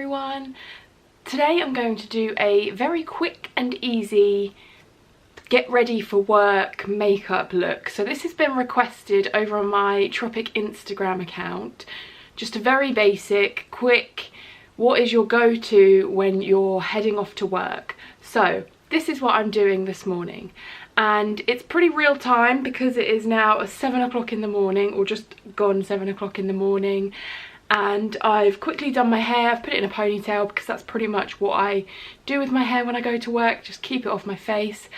everyone. Today I'm going to do a very quick and easy get ready for work makeup look. So this has been requested over on my Tropic Instagram account. Just a very basic, quick, what is your go-to when you're heading off to work? So this is what I'm doing this morning. And it's pretty real time because it is now 7 o'clock in the morning, or just gone 7 o'clock in the morning. And I've quickly done my hair. I've put it in a ponytail because that's pretty much what I do with my hair when I go to work, just keep it off my face.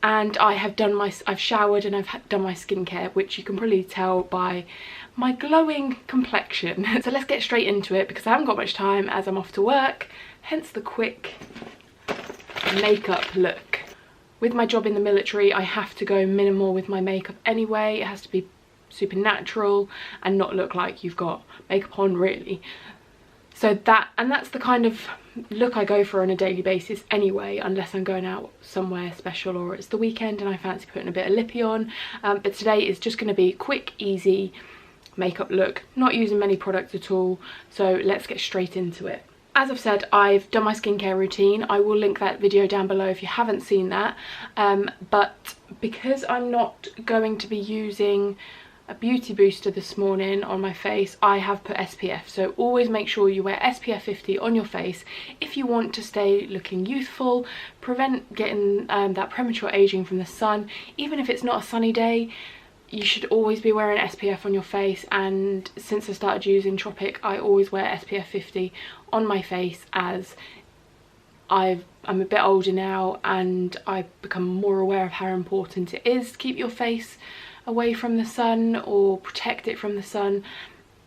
And I've showered and I've done my skincare, which you can probably tell by my glowing complexion. So let's get straight into it because I haven't got much time as I'm off to work, hence the quick makeup look. With my job in the military, I have to go minimal with my makeup anyway. It has to be super natural and not look like you've got makeup on, really. So that's the kind of look I go for on a daily basis anyway, unless I'm going out somewhere special or it's the weekend and I fancy putting a bit of lippy on. But today is just going to be quick, easy makeup look, not using many products at all. So let's get straight into it. As I've said, I've done my skincare routine. I will link that video down below if you haven't seen that. But because I'm not going to be using a beauty booster this morning on my face, I have put SPF. So always make sure you wear SPF 50 on your face if you want to stay looking youthful, prevent getting that premature aging from the sun. Even if it's not a sunny day, you should always be wearing SPF on your face. And since I started using Tropic, I always wear SPF 50 on my face, as I'm a bit older now and I've become more aware of how important it is to keep your face away from the sun or protect it from the sun,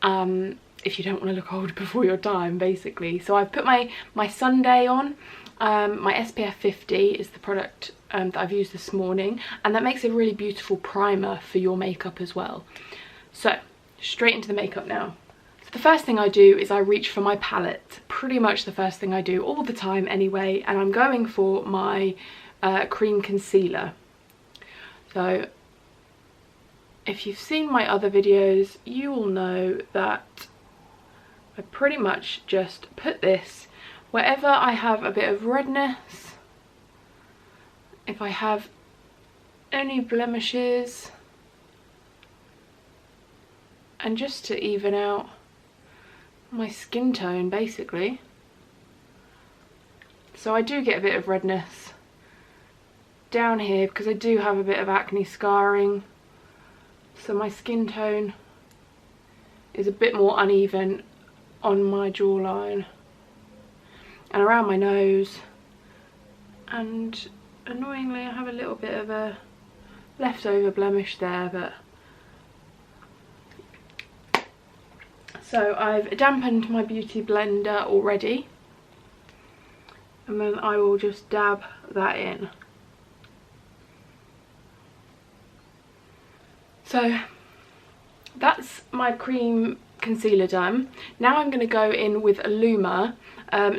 if you don't want to look old before your time, basically. So I've put my Sunday on. My SPF 50 is the product that I've used this morning, and that makes a really beautiful primer for your makeup as well. So straight into the makeup now. So the first thing I do is I reach for my palette. Pretty much the first thing I do all the time anyway, and I'm going for my cream concealer. So if you've seen my other videos, you will know that I pretty much just put this wherever I have a bit of redness, if I have any blemishes, and just to even out my skin tone, basically. So I do get a bit of redness down here because I do have a bit of acne scarring. So my skin tone is a bit more uneven on my jawline and around my nose, and annoyingly I have a little bit of a leftover blemish there. But so I've dampened my beauty blender already, and then I will just dab that in. So that's my cream concealer done. Now I'm going to go in with ILLUMA.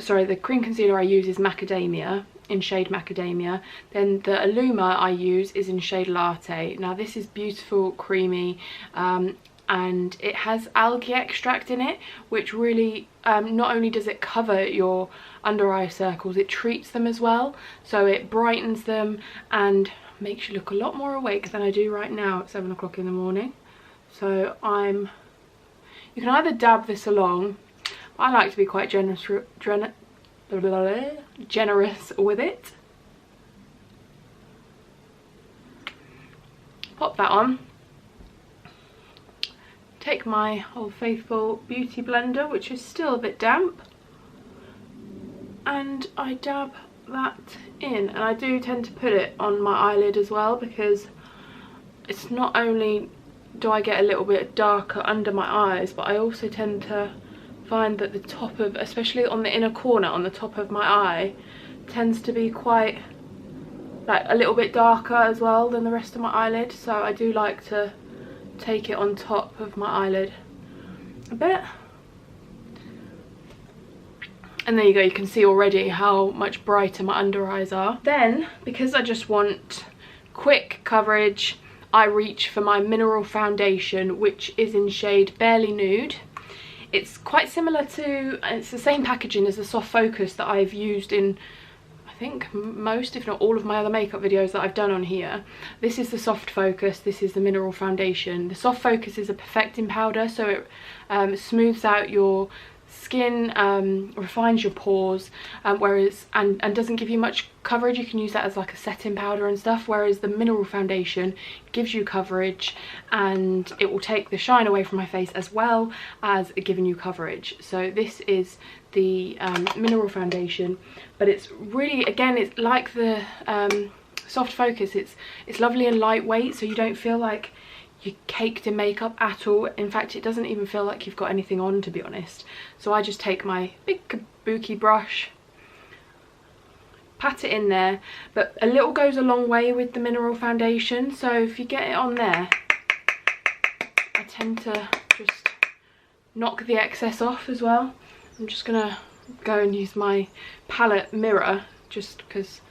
Sorry, the cream concealer I use is Macadamia, in shade Macadamia. Then the ILLUMA I use is in shade Latte. Now this is beautiful, creamy, and it has algae extract in it, which really, not only does it cover your under eye circles, it treats them as well. So it brightens them and makes you look a lot more awake than I do right now at 7 o'clock in the morning. So you can either dab this along. I like to be quite generous with it. Pop that on. Take my old faithful beauty blender, which is still a bit damp, and I dab that in. And I do tend to put it on my eyelid as well, because it's not only do I get a little bit darker under my eyes, but I also tend to find that the top of, especially on the inner corner on the top of my eye, tends to be quite like a little bit darker as well than the rest of my eyelid. So I do like to take it on top of my eyelid a bit. And there you go, you can see already how much brighter my under eyes are. Then, because I just want quick coverage, I reach for my mineral foundation, which is in shade Barely Nude. It's quite similar to, it's the same packaging as the soft focus that I've used in, I think, most if not all of my other makeup videos that I've done on here. This is the soft focus, this is the mineral foundation. The soft focus is a perfecting powder, so it smooths out your skin, refines your pores, whereas and doesn't give you much coverage. You can use that as like a setting powder and stuff, whereas the mineral foundation gives you coverage and it will take the shine away from my face as well as giving you coverage. So this is the mineral foundation, but it's really, again, it's like the soft focus. It's lovely and lightweight, so you don't feel like you're caked in makeup at all. In fact, it doesn't even feel like you've got anything on, to be honest. So I just take my big kabuki brush, pat it in there, but a little goes a long way with the mineral foundation. So if you get it on there, I tend to just knock the excess off as well. I'm just gonna go and use my palette mirror just because,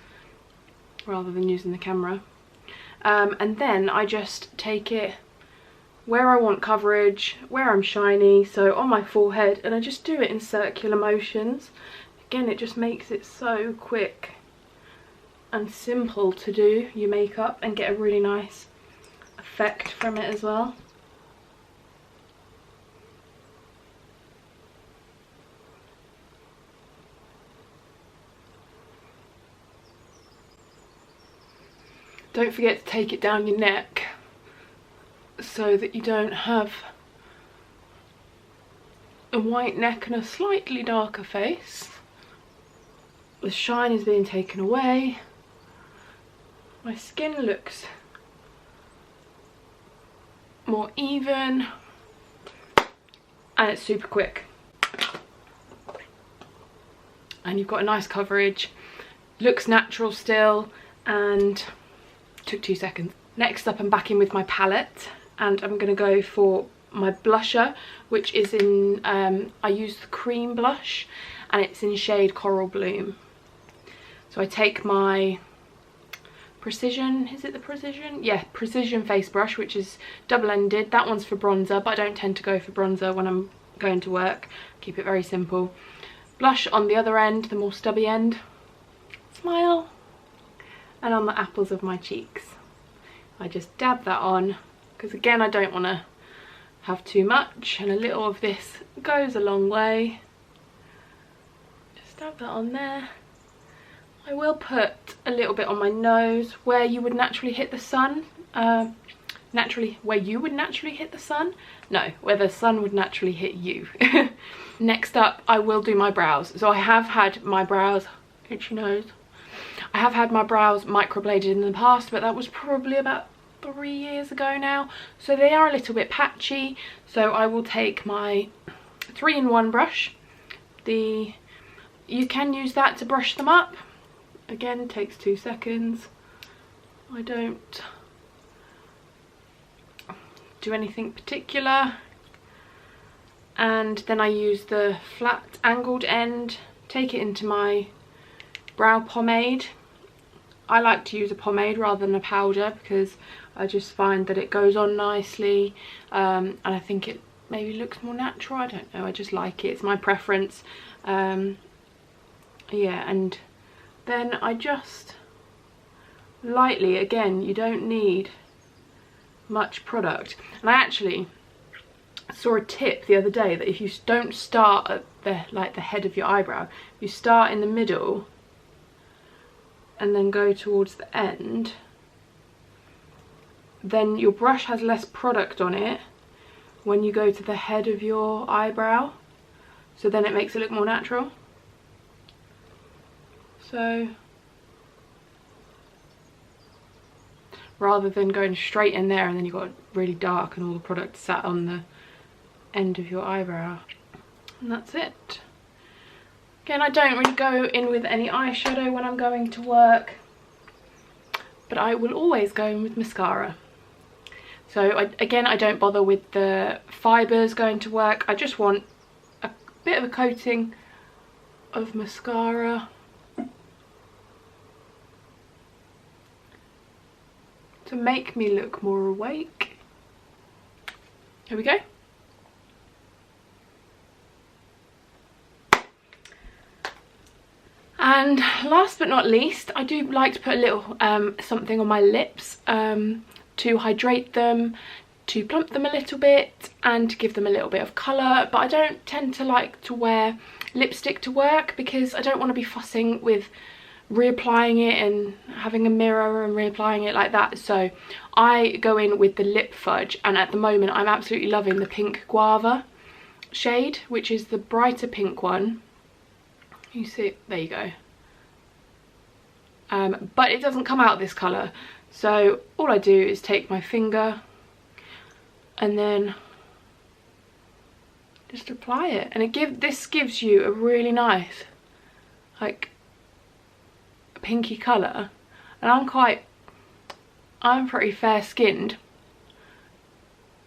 rather than using the camera. And then I just take it where I want coverage, where I'm shiny, so on my forehead, and I just do it in circular motions. Again, it just makes it so quick and simple to do your makeup and get a really nice effect from it as well. Don't forget to take it down your neck so that you don't have a white neck and a slightly darker face. The shine is being taken away. My skin looks more even and it's super quick. And you've got a nice coverage, looks natural still, and took 2 seconds. Next up, I'm back in with my palette and I'm going to go for my blusher, which is in, I use the cream blush and it's in shade Coral Bloom. So I take my Precision, is it the Precision? Yeah, Precision face brush, which is double-ended. That one's for bronzer, but I don't tend to go for bronzer when I'm going to work. Keep it very simple. Blush on the other end, the more stubby end. Smile. And on the apples of my cheeks. I just dab that on, because again, I don't want to have too much, and a little of this goes a long way. Just dab that on there. I will put a little bit on my nose where you would naturally hit the sun. Where you would naturally hit the sun? No, where the sun would naturally hit you. Next up, I will do my brows. So I have had my brows, itchy nose. I have had my brows microbladed in the past, but that was probably about 3 years ago now. So they are a little bit patchy. So I will take my 3-in-1 brush. You can use that to brush them up. Again, takes 2 seconds. I don't do anything particular. And then I use the flat angled end, take it into my brow pomade. I like to use a pomade rather than a powder because I just find that it goes on nicely, and I think it maybe looks more natural. I don't know, I just like it, it's my preference. Yeah, and then I just lightly, again, you don't need much product. And I actually saw a tip the other day that if you don't start at the head of your eyebrow, you start in the middle and then go towards the end, then your brush has less product on it when you go to the head of your eyebrow, so then it makes it look more natural. So rather than going straight in there and then you've got really dark and all the product sat on the end of your eyebrow. And that's it. Again, I don't really go in with any eyeshadow when I'm going to work, but I will always go in with mascara. So again, I don't bother with the fibres going to work. I just want a bit of a coating of mascara to make me look more awake. Here we go. And last but not least, I do like to put a little something on my lips to hydrate them, to plump them a little bit and to give them a little bit of colour. But I don't tend to like to wear lipstick to work because I don't want to be fussing with reapplying it and having a mirror and reapplying it like that. So I go in with the lip fudge, and at the moment I'm absolutely loving the Pink Guava shade, which is the brighter pink one. You see, there you go. But it doesn't come out this colour, so all I do is take my finger and then just apply it, and this gives you a really nice, like, pinky colour. And I'm pretty fair skinned,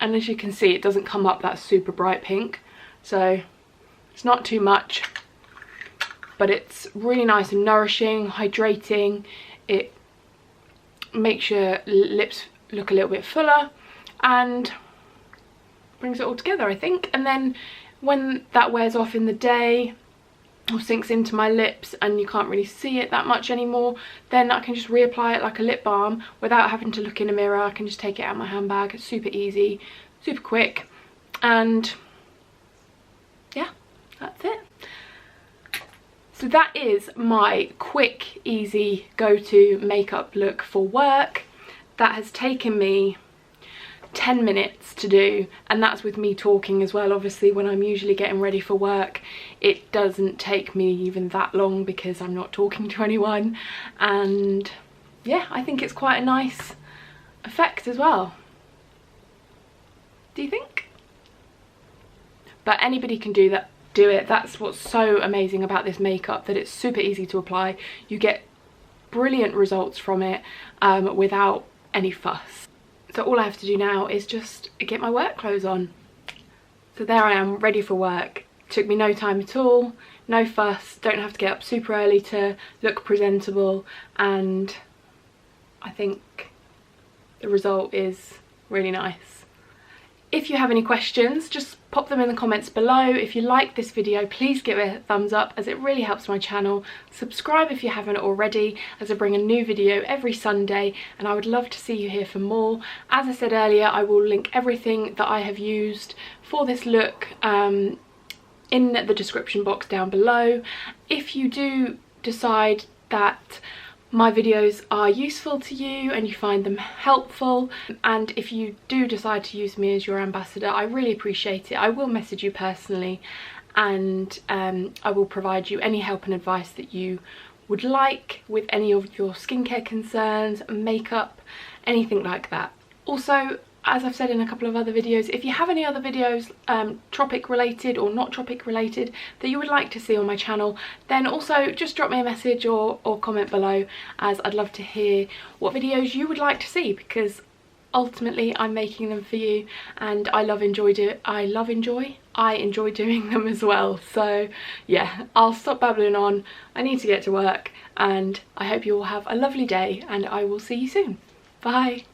and as you can see, it doesn't come up that super bright pink, so it's not too much, but it's really nice and nourishing, hydrating. It makes your lips look a little bit fuller and brings it all together, I think. And then when that wears off in the day or sinks into my lips and you can't really see it that much anymore, then I can just reapply it like a lip balm without having to look in a mirror. I can just take it out of my handbag. It's super easy, super quick, and yeah, that's it. So that is my quick, easy, go-to makeup look for work. That has taken me 10 minutes to do, and that's with me talking as well. Obviously, when I'm usually getting ready for work, it doesn't take me even that long because I'm not talking to anyone. And yeah, I think it's quite a nice effect as well. Do you think? But anybody can do that. Do it. That's what's so amazing about this makeup, that it's super easy to apply. You get brilliant results from it without any fuss. So all I have to do now is just get my work clothes on. So there I am, ready for work. Took me no time at all, no fuss, don't have to get up super early to look presentable, and I think the result is really nice. If you have any questions, just pop them in the comments below. If you like this video, please give it a thumbs up, as it really helps my channel. Subscribe if you haven't already, as I bring a new video every Sunday, and I would love to see you here for more. As I said earlier, I will link everything that I have used for this look in the description box down below. If you do decide that my videos are useful to you and you find them helpful, and if you do decide to use me as your ambassador, I really appreciate it. I will message you personally, and I will provide you any help and advice that you would like with any of your skincare concerns, makeup, anything like that. Also, as I've said in a couple of other videos, if you have any other videos, Tropic related or not Tropic related, that you would like to see on my channel, then also just drop me a message or comment below, as I'd love to hear what videos you would like to see, because ultimately I'm making them for you, and I enjoy doing them as well. So yeah, I'll stop babbling on. I need to get to work, and I hope you all have a lovely day, and I will see you soon. Bye.